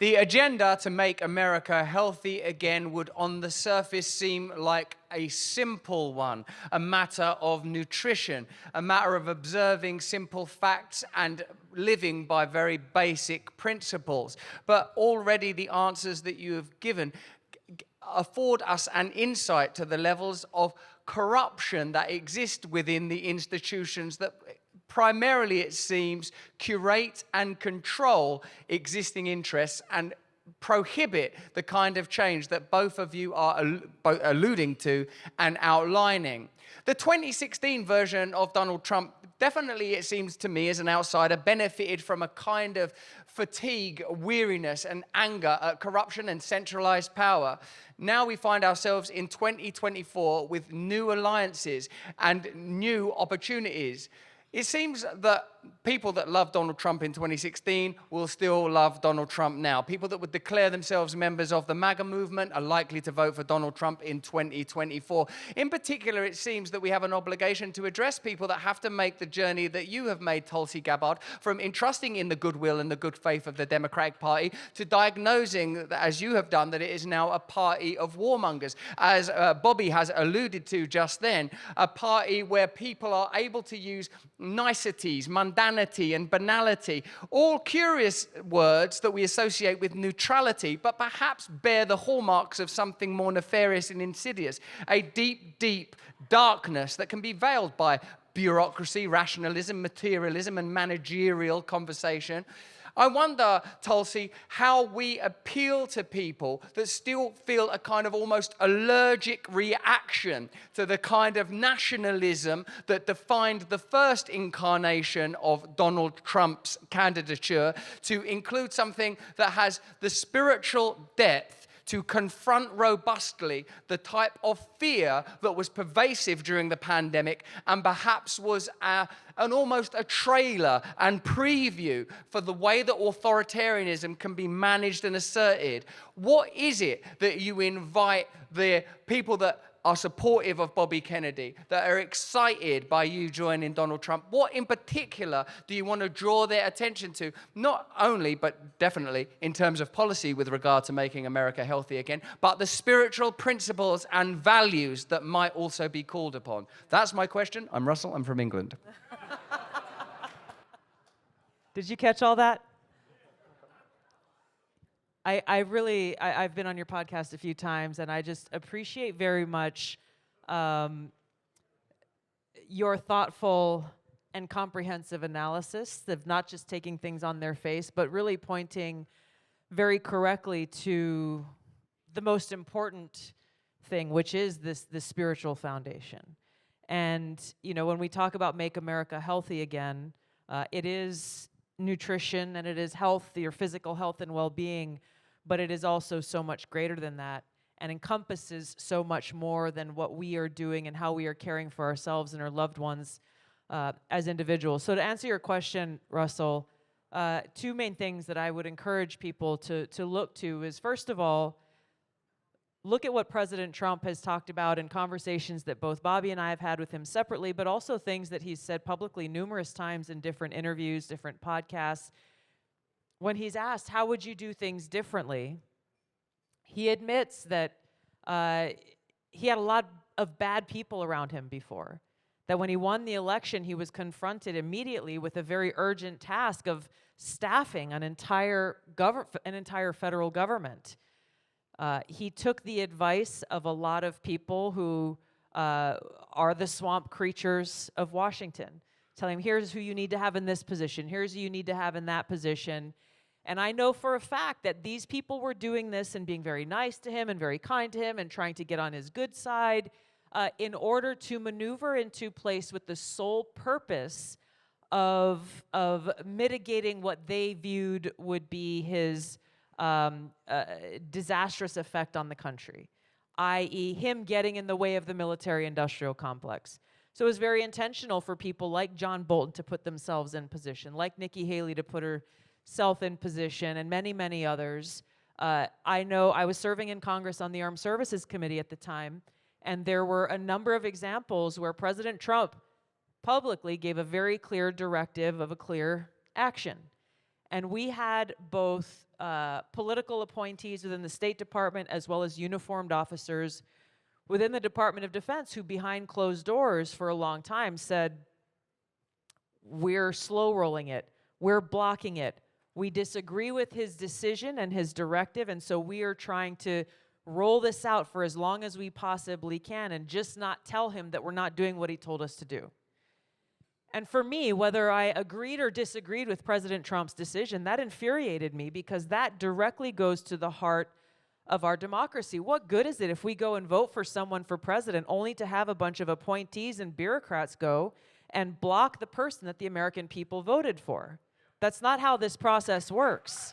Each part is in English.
The agenda to make America healthy again would on the surface seem like a simple one, a matter of nutrition, a matter of observing simple facts and living by very basic principles. But already the answers that you have given afford us an insight to the levels of corruption that exist within the institutions that primarily, it seems, curate and control existing interests and prohibit the kind of change that both of you are alluding to and outlining. The 2016 version of Donald Trump definitely, it seems to me, as an outsider, benefited from a kind of fatigue, weariness, and anger at corruption and centralized power. Now we find ourselves in 2024 with new alliances and new opportunities. It seems that people that loved Donald Trump in 2016 will still love Donald Trump now. People that would declare themselves members of the MAGA movement are likely to vote for Donald Trump in 2024. In particular, it seems that we have an obligation to address people that have to make the journey that you have made, Tulsi Gabbard, from entrusting in the goodwill and the good faith of the Democratic Party to diagnosing, as you have done, that it is now a party of warmongers. As Bobby has alluded to just then, a party where people are able to use niceties, mundanity, and banality, all curious words that we associate with neutrality, but perhaps bear the hallmarks of something more nefarious and insidious, a deep, deep darkness that can be veiled by bureaucracy, rationalism, materialism, and managerial conversation. I wonder, Tulsi, how we appeal to people that still feel a kind of almost allergic reaction to the kind of nationalism that defined the first incarnation of Donald Trump's candidature to include something that has the spiritual depth to confront robustly the type of fear that was pervasive during the pandemic and perhaps was almost a trailer and preview for the way that authoritarianism can be managed and asserted. What is it that you invite the people that are supportive of Bobby Kennedy, that are excited by you joining Donald Trump? What in particular do you want to draw their attention to? Not only, but definitely in terms of policy with regard to making America healthy again, but the spiritual principles and values that might also be called upon. That's my question. I'm Russell. I'm from England. Did you catch all that? I've been on your podcast a few times, and I just appreciate very much your thoughtful and comprehensive analysis of not just taking things on their face, but really pointing very correctly to the most important thing, which is this spiritual foundation. And, you know, when we talk about Make America Healthy Again, it is nutrition and it is health, your physical health and well-being, but it is also so much greater than that and encompasses so much more than what we are doing and how we are caring for ourselves and our loved ones as individuals. So to answer your question, Russell, two main things that I would encourage people to look to is, first of all, look at what President Trump has talked about in conversations that both Bobby and I have had with him separately, but also things that he's said publicly numerous times in different interviews, different podcasts. When he's asked, how would you do things differently? He admits that he had a lot of bad people around him before. That when he won the election, he was confronted immediately with a very urgent task of staffing an entire federal government. He took the advice of a lot of people who are the swamp creatures of Washington, telling him, here's who you need to have in this position, here's who you need to have in that position. And I know for a fact that these people were doing this and being very nice to him and very kind to him and trying to get on his good side in order to maneuver into place with the sole purpose of mitigating what they viewed would be his disastrous effect on the country, i.e. him getting in the way of the military-industrial complex. So it was very intentional for people like John Bolton to put themselves in position, like Nikki Haley to put herself in position, and many, many others. I know I was serving in Congress on the Armed Services Committee at the time, and there were a number of examples where President Trump publicly gave a very clear directive of a clear action. And we had both political appointees within the State Department, as well as uniformed officers within the Department of Defense who behind closed doors for a long time said, we're slow rolling it, we're blocking it, we disagree with his decision and his directive, and so we are trying to roll this out for as long as we possibly can and just not tell him that we're not doing what he told us to do. And for me, whether I agreed or disagreed with President Trump's decision, that infuriated me because that directly goes to the heart of our democracy. What good is it if we go and vote for someone for president only to have a bunch of appointees and bureaucrats go and block the person that the American people voted for? That's not how this process works.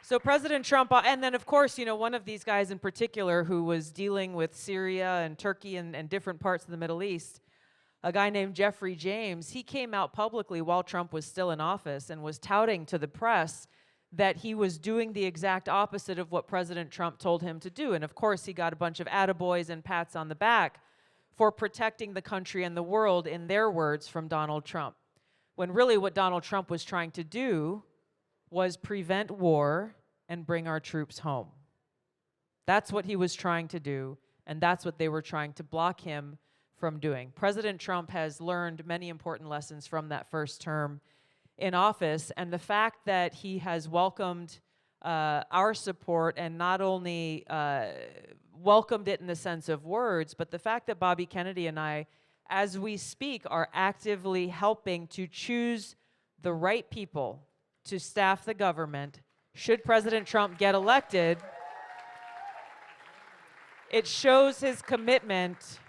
So President Trump, and then of course, you know, one of these guys in particular who was dealing with Syria and Turkey and different parts of the Middle East, a guy named Jeffrey James, he came out publicly while Trump was still in office and was touting to the press that he was doing the exact opposite of what President Trump told him to do. And of course, he got a bunch of attaboys and pats on the back for protecting the country and the world, in their words, from Donald Trump. When really what Donald Trump was trying to do was prevent war and bring our troops home. That's what he was trying to do, and that's what they were trying to block him from doing. President Trump has learned many important lessons from that first term in office, and the fact that he has welcomed our support, and not only welcomed it in the sense of words, but the fact that Bobby Kennedy and I, as we speak, are actively helping to choose the right people to staff the government. Should President Trump get elected, it shows his commitment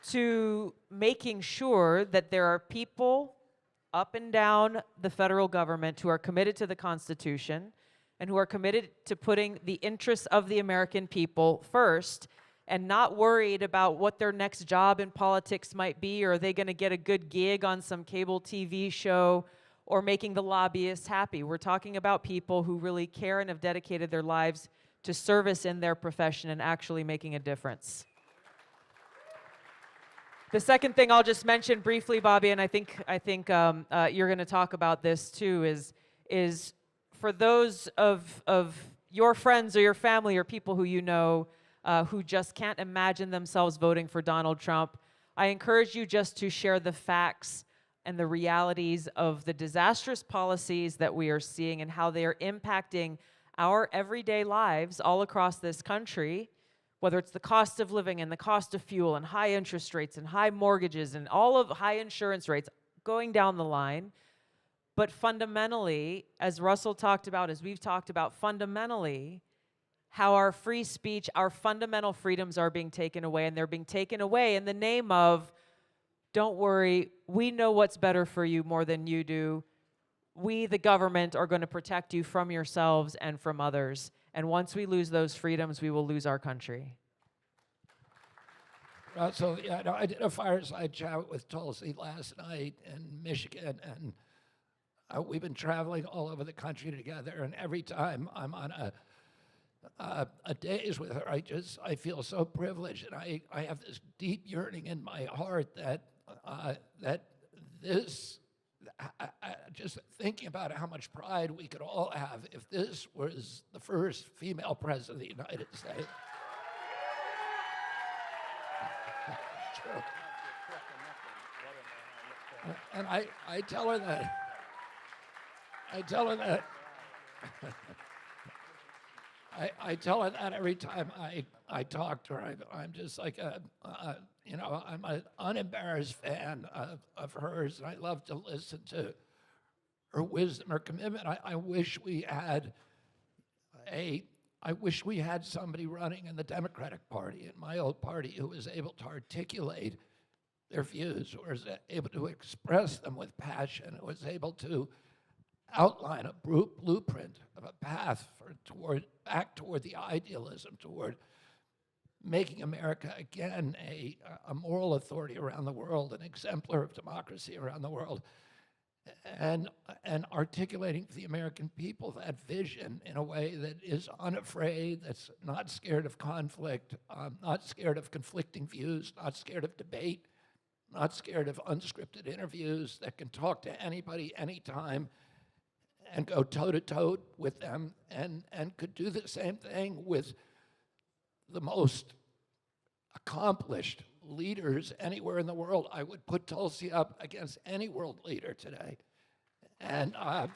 to making sure that there are people up and down the federal government who are committed to the Constitution and who are committed to putting the interests of the American people first and not worried about what their next job in politics might be, or are they going to get a good gig on some cable TV show, or making the lobbyists happy. We're talking about people who really care and have dedicated their lives to service in their profession and actually making a difference. The second thing I'll just mention briefly, Bobby, and I think you're going to talk about this too, is for those of your friends or your family or people who you know who just can't imagine themselves voting for Donald Trump, I encourage you just to share the facts and the realities of the disastrous policies that we are seeing and how they are impacting our everyday lives all across this country, whether it's the cost of living and the cost of fuel and high interest rates and high mortgages and all of high insurance rates going down the line. But fundamentally, as Russell talked about, as we've talked about, fundamentally, how our free speech, our fundamental freedoms are being taken away, and they're being taken away in the name of, don't worry, we know what's better for you more than you do. We, the government, are going to protect you from yourselves and from others. And once we lose those freedoms, we will lose our country. Russell, yeah, no, I did a fireside chat with Tulsi last night in Michigan, and we've been traveling all over the country together, and every time I'm on a days with her, I feel so privileged, and I have this deep yearning in my heart that this, just thinking about how much pride we could all have if this was the first female president of the United States. True. And I tell her that. I tell her that every time I talk to her. I'm just like I'm an unembarrassed fan of hers, and I love to listen to her wisdom, her commitment. I wish we had somebody running in the Democratic Party, in my old party, who was able to articulate their views, who was able to express them with passion, who was able to outline a blueprint of a path back toward the idealism, toward making America again a moral authority around the world, an exemplar of democracy around the world, and articulating to the American people that vision in a way that is unafraid, that's not scared of conflict, not scared of conflicting views, not scared of debate, not scared of unscripted interviews, that can talk to anybody, anytime, and go toe-to-toe with them and could do the same thing with the most accomplished leaders anywhere in the world. I would put Tulsi up against any world leader today. And I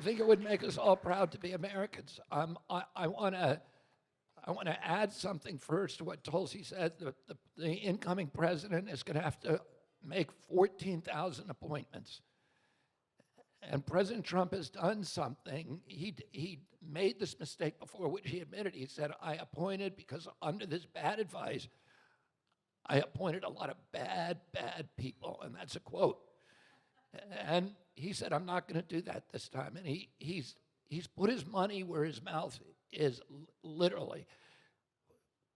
think it would make us all proud to be Americans. I want to add something first to what Tulsi said. The incoming president is going to have to make 14,000 appointments. And President Trump has done something. He made this mistake before, which he admitted. He said, I appointed, because under this bad advice, I appointed a lot of bad people, and that's a quote. And he said, I'm not going to do that this time. And he's put his money where his mouth is, literally.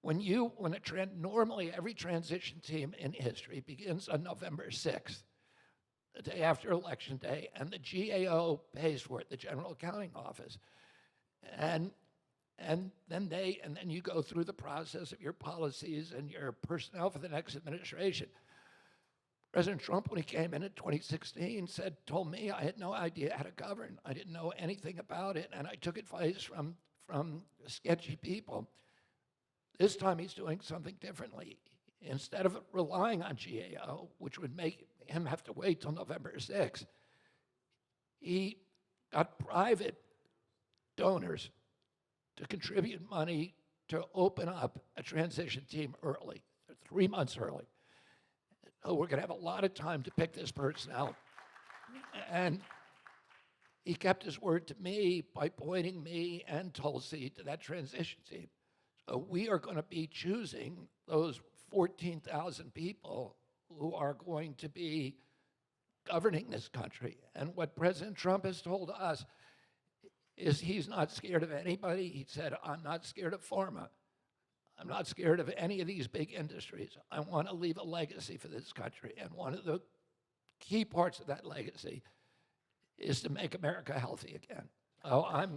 Normally every transition team in history begins on November 6th, the day after Election Day, and the GAO pays for it, the General Accounting Office. And then you go through the process of your policies and your personnel for the next administration. President Trump, when he came in 2016, told me I had no idea how to govern. I didn't know anything about it, and I took advice from sketchy people. This time he's doing something differently. Instead of relying on GAO, which would make him have to wait till November 6th, he got private donors to contribute money to open up a transition team early, 3 months early. So we're going to have a lot of time to pick this person out. And he kept his word to me by pointing me and Tulsi to that transition team. So we are going to be choosing those 14,000 people who are going to be governing this country. And what President Trump has told us is he's not scared of anybody. He said, I'm not scared of pharma. I'm not scared of any of these big industries. I want to leave a legacy for this country. And one of the key parts of that legacy is to make America healthy again. So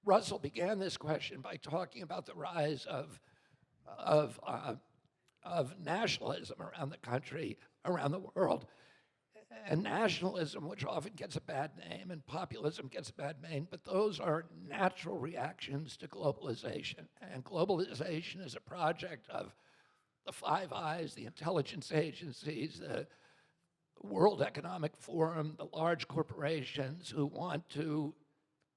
Russell began this question by talking about the rise of nationalism around the country, around the world. And nationalism, which often gets a bad name, and populism gets a bad name, but those are natural reactions to globalization. And globalization is a project of the Five Eyes, the intelligence agencies, the World Economic Forum, the large corporations who want to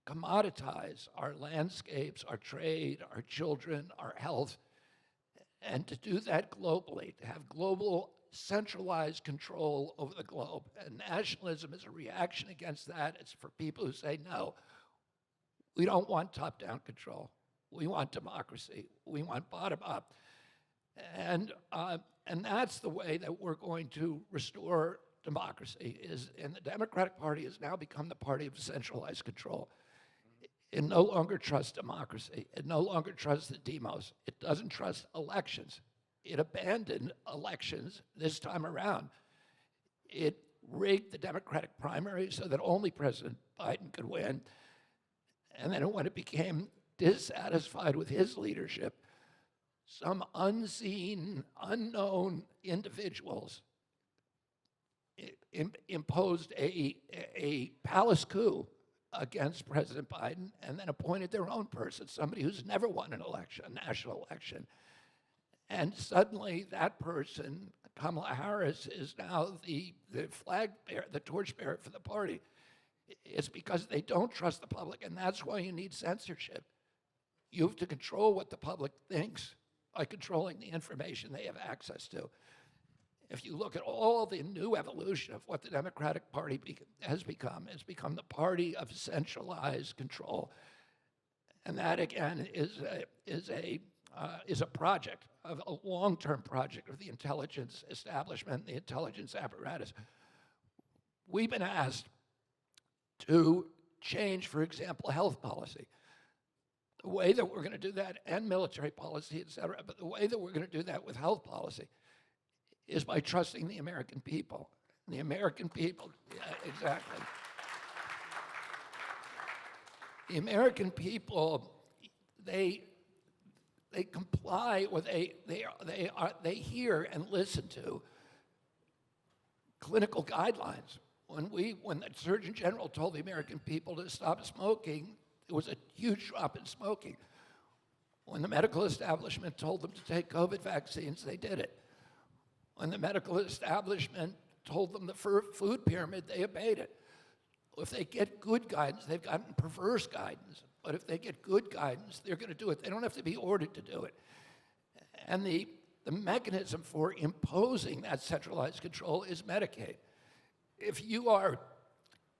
commoditize our landscapes, our trade, our children, our health, and to do that globally, to have global centralized control over the globe. And nationalism is a reaction against that. It's for people who say, no, we don't want top-down control. We want democracy. We want bottom-up. And that's the way that we're going to restore democracy. And the Democratic Party has now become the party of centralized control. It no longer trusts democracy. It no longer trusts the demos. It doesn't trust elections. It abandoned elections this time around. It rigged the Democratic primary so that only President Biden could win. And then when it became dissatisfied with his leadership, some unseen, unknown individuals imposed a palace coup against President Biden and then appointed their own person, somebody who's never won an election, a national election. And suddenly that person, Kamala Harris, is now the flag bearer, the torchbearer for the party. It's because they don't trust the public, and that's why you need censorship. You have to control what the public thinks by controlling the information they have access to. If you look at all the new evolution of what the Democratic Party has become, it's become the party of centralized control. And that, again, is a project, of a long-term project of the intelligence establishment, the intelligence apparatus. We've been asked to change, for example, health policy. The way that we're going to do that, and military policy, et cetera, but the way that we're going to do that with health policy is by trusting the American people. The American people, yeah, exactly. The American people, they comply or they hear and listen to clinical guidelines. When the Surgeon General told the American people to stop smoking, there was a huge drop in smoking. When the medical establishment told them to take COVID vaccines, they did it. When the medical establishment told them the food pyramid, they obeyed it. If they get good guidance, they've gotten perverse guidance, but if they get good guidance, they're going to do it. They don't have to be ordered to do it. And the mechanism for imposing that centralized control is Medicaid. If you are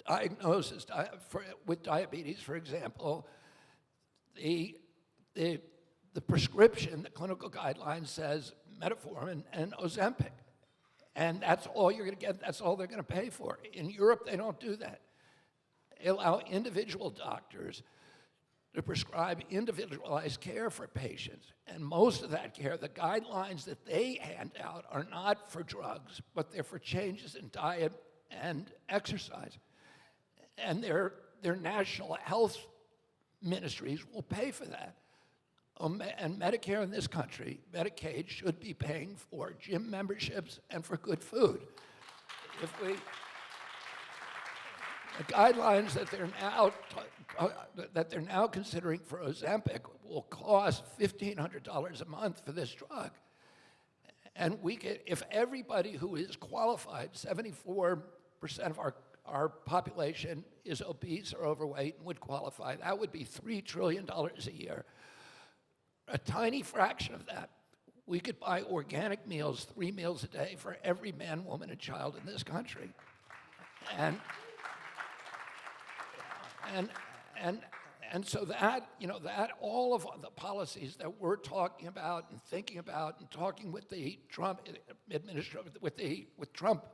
diagnosed with diabetes, for example, the prescription, the clinical guideline says metformin and Ozempic. And that's all you're going to get, that's all they're going to pay for. In Europe, they don't do that. They allow individual doctors to prescribe individualized care for patients. And most of that care, the guidelines that they hand out are not for drugs, but they're for changes in diet and exercise. And their national health ministries will pay for that. And Medicare in this country, Medicaid, should be paying for gym memberships and for good food. The guidelines that they're now considering for Ozempic will cost $1,500 a month for this drug. And if everybody who is qualified, 74% of our population is obese or overweight and would qualify, that would be $3 trillion a year. A tiny fraction of that, we could buy organic meals, 3 meals a day for every man, woman, and child in this country. And so that, that all of the policies that we're talking about and thinking about and talking with the Trump administration, with Trump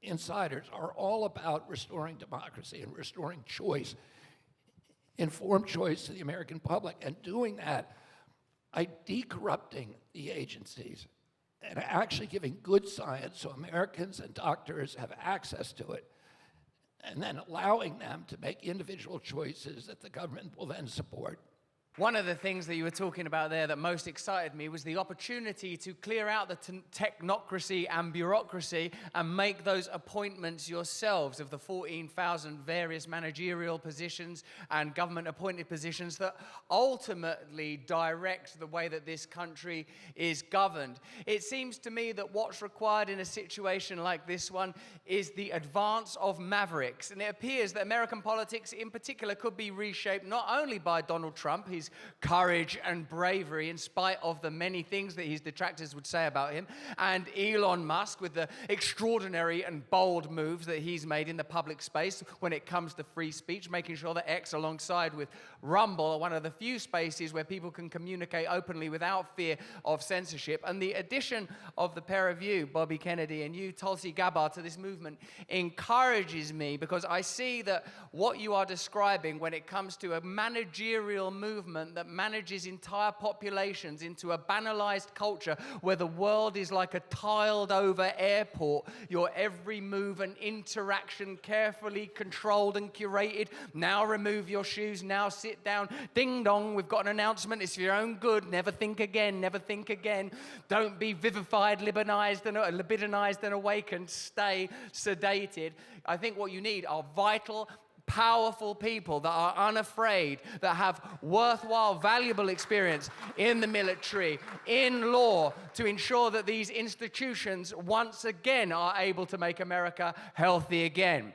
insiders, are all about restoring democracy and restoring choice, informed choice to the American public, and doing that by decorrupting the agencies and actually giving good science so Americans and doctors have access to it, and then allowing them to make individual choices that the government will then support. One of the things that you were talking about there that most excited me was the opportunity to clear out the technocracy and bureaucracy and make those appointments yourselves of the 14,000 various managerial positions and government-appointed positions that ultimately direct the way that this country is governed. It seems to me that what's required in a situation like this one is the advance of mavericks. And it appears that American politics in particular could be reshaped not only by Donald Trump, his courage and bravery in spite of the many things that his detractors would say about him, and Elon Musk with the extraordinary and bold moves that he's made in the public space when it comes to free speech, making sure that X, alongside with Rumble, are one of the few spaces where people can communicate openly without fear of censorship. And the addition of the pair of you, Bobby Kennedy, and you, Tulsi Gabbard, to this movement encourages me, because I see that what you are describing when it comes to a managerial movement that manages entire populations into a banalized culture where the world is like a tiled over airport, your every move and interaction carefully controlled and curated. Now remove your shoes, now sit down, ding dong, we've got an announcement, it's for your own good, never think again, never think again. Don't be vivified, libidinized and awakened, stay sedated. I think what you need are vital, powerful people that are unafraid, that have worthwhile, valuable experience in the military, in law, to ensure that these institutions once again are able to make America healthy again.